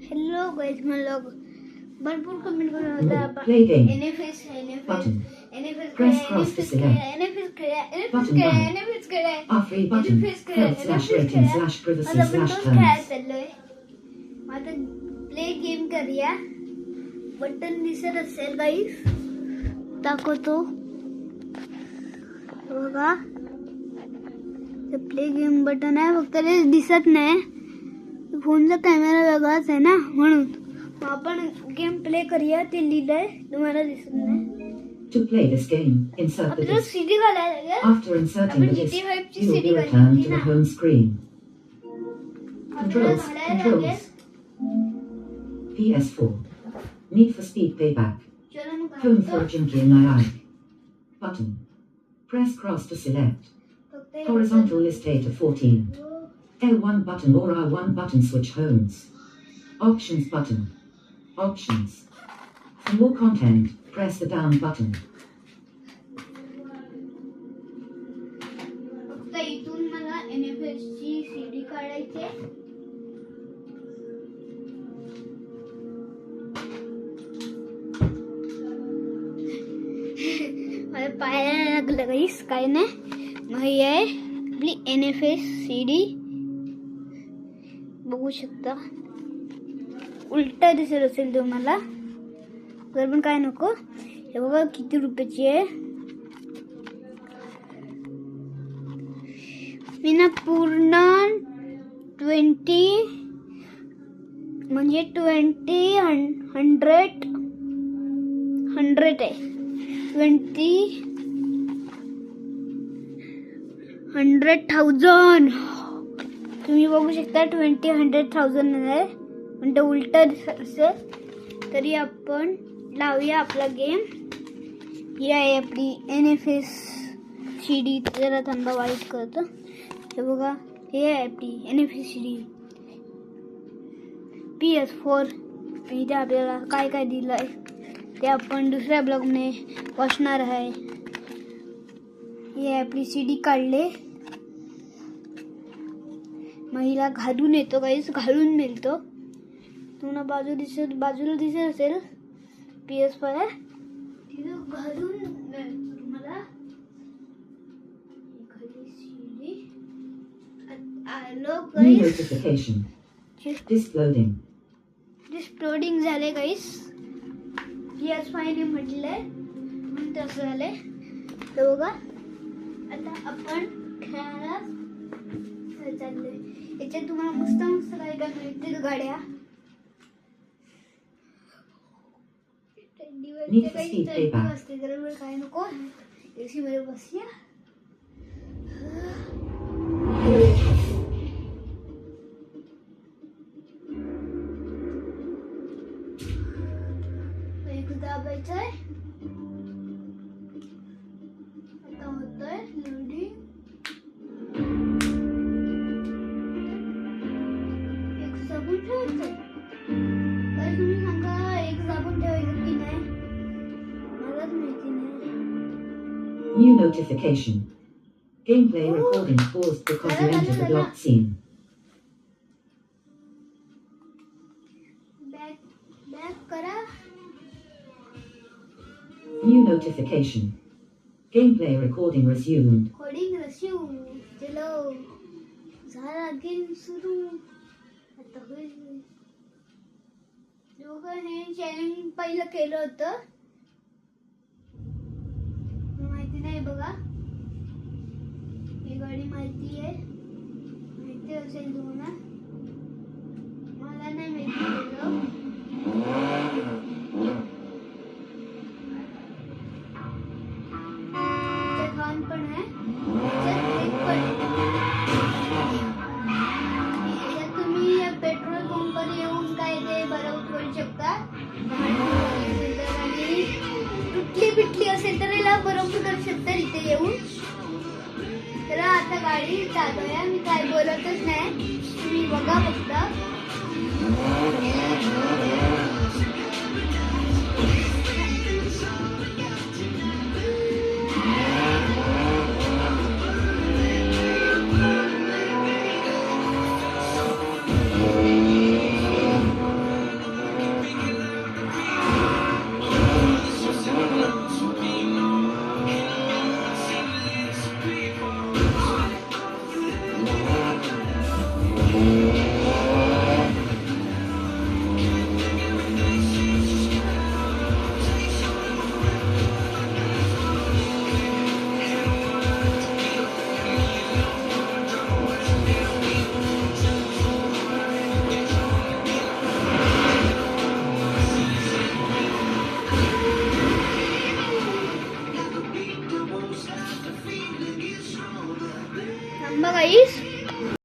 Hello guys, मैं लोग भरपूर कमेंट कर रहा था। Play game. NFS Button. NFS Press cross to select. Button down. R3 button. Help/rating/privacy/terms. आता प्ले गेम करूया. बटन दिसत असेल गाइस, दाखवतो बघा. ते प्ले गेम बटन आहे, फक्त ते दिसत नाही. फोनचा कॅमेरा वेगळाच आहे ना, म्हणून आपण गेम प्ले करूया. ते लिहिलंय, तुम्हाला दिसत नाही. To play this game, insert the आपल्याला disc. सीडी घालायला लागेल. After inserting the disc, GTA 5 ची you will CD be returned to the घालायची home screen. आपल्याला Controls. घालायला लागेल. PS4. Need for Speed Payback. चलो मग Home घालतो. for Jinky and Narai. Button. Press cross to select. फक्त हे Horizontal list 8 of 14. L1 button or R1 button switch homes. Options button. Options. For more content, press the down button. फक्त इथून मला NFS ची CD काढायची आहे. मला पायाला लागलं गाईस, काय नाही. मग ही आहे आपली एनएफएस सीडी, बघू शकता. उलटा दिसत असेल तुम्हाला, तर पण काय नको. हे बघा किती रुपयाची आहे. मी ना पूर्ण 20 म्हणजे 100 आहे. 100,000 तुम्ही बघू शकता. 100,000 आहे, पण ते उलट दिसत असेल. तरी आपण लावूया आपला गेम. ही आहे आपली एनएफएस सीडी. जरा थांबा, वाईट करतो. हे बघा, हे आहे आपली एनएफएस सीडी PS4. इथे आपल्याला काय काय दिलं आहे ते आपण दुसऱ्या ब्लॉगने वाचणार आहे. ही आहे आपली सीडी काढले. महिला घालून येतो काहीच, घालून मिळतो. तुम्हाला बाजूला दिसत असेल PS4 तिथं घालून मिळतो तुम्हाला. आलो New गाईस. notification. Disk loading. डिस्प्लोडिंग झाले गाईस. PS5 ने म्हटलंय म्हणून तसं झालंय. तर बघा, आता आपण खेळायला चाललोय. याच्यात तुम्हाला मस्त मस्त काय काय मिळतील गाड्या. Need for Speed Payback. असते तर वेळ काय नको. एसी मध्ये बसूया. दाबायचंय. आता होतंय लोडिंग. एक साबून ठेवायचंय. काय तुम्ही सांगा, एक साबून ठेवायचं की नाही, मलाच माहिती नाही. New notification. Gameplay recording paused because you entered the blocked scene. Back करा. New notification. Gameplay recording resumed. Coding रशिव. चलो, झाला गेम सुरू. आता होईल. लोकं हे चॅलेंज पहिलं केलं होतं, माहिती नाही बघा. ही गाडी माहिती आहे, माहिती असेल तुम्हाला. मला नाही माहिती केलं. पण आहे, तुम्ही पेट्रोल पंपवर येऊन काय ते बरोबर करू शकता. आणि तुटली असेल तर याला बरोबर करू शकता इथे येऊन. तर आता गाडी चालू आहे, मी काय बोलतच नाही, तुम्ही बघा फक्त.